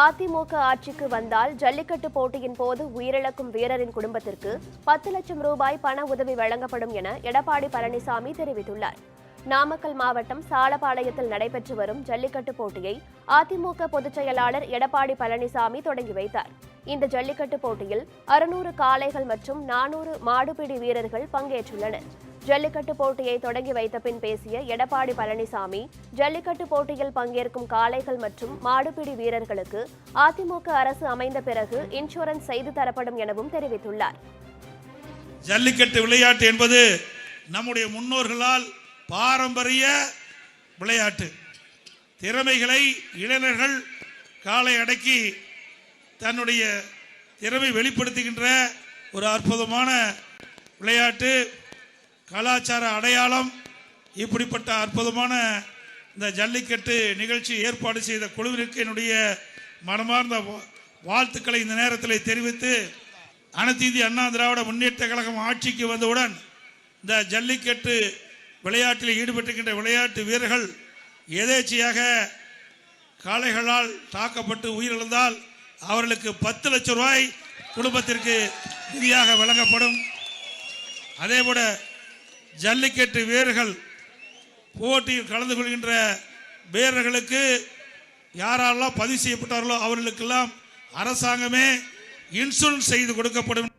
அதிமுக ஆட்சிக்கு வந்தால் ஜல்லிக்கட்டு போட்டியின் போது உயிரிழக்கும் வீரரின் குடும்பத்திற்கு 10 லட்சம் ரூபாய் பண உதவி வழங்கப்படும் என எடப்பாடி பழனிசாமி தெரிவித்துள்ளார். நாமக்கல் மாவட்டம் சாலப்பாளையத்தில் நடைபெற்று வரும் ஜல்லிக்கட்டு போட்டியை அதிமுக பொதுச் செயலாளர் எடப்பாடி பழனிசாமி தொடங்கி வைத்தார். இந்த ஜல்லிக்கட்டு போட்டியில் 600 காளைகள் மற்றும் 400 மாடுபிடி வீரர்கள் பங்கேற்றுள்ளனர். ஜல்லிக்கட்டு போட்டியை தொடங்கி வைத்த பின் பேசிய எடப்பாடி பழனிசாமி, ஜல்லிக்கட்டு போட்டியில் பங்கேற்கும் காளைகள் மற்றும் மாடுபிடி வீரர்களுக்கு அதிமுக அரசு அமைந்த பிறகு இன்சூரன்ஸ் செய்து தரப்படும் எனவும் தெரிவித்துள்ளார். ஜல்லிக்கட்டு விளையாட்டு என்பது நம்முடைய முன்னோர்களால் பாரம்பரிய விளையாட்டு. திறமைகளை இளைஞர்கள் காலை அடக்கி தன்னுடைய திறமை வெளிப்படுத்துகின்ற ஒரு அற்புதமான விளையாட்டு, கலாச்சார அடையாளம். இப்படிப்பட்ட அற்புதமான இந்த ஜல்லிக்கட்டு நிகழ்ச்சி ஏற்பாடு செய்த குழுவிற்கு என்னுடைய மனமார்ந்த வாழ்த்துக்களை இந்த நேரத்தில் தெரிவித்து, அனைத்து இந்திய அண்ணா திராவிட முன்னேற்ற கழகம் ஆட்சிக்கு வந்தவுடன் இந்த ஜல்லிக்கட்டு விளையாட்டில் ஈடுபட்டிருக்கின்ற விளையாட்டு வீரர்கள் எதேச்சையாக காளைகளால் தாக்கப்பட்டு உயிரிழந்தால் அவர்களுக்கு 10 லட்சம் ரூபாய் குடும்பத்திற்கு நிதியாக வழங்கப்படும். அதேபோல ஜல்லிக்கட்டு வீரர்கள் போட்டியில் கலந்து கொள்கின்ற வீரர்களுக்கு யாரெல்லாம் பதிவு செய்யப்பட்டார்களோ அவர்களுக்கெல்லாம் அரசாங்கமே இன்சூரன்ஸ் செய்து கொடுக்கப்படும்.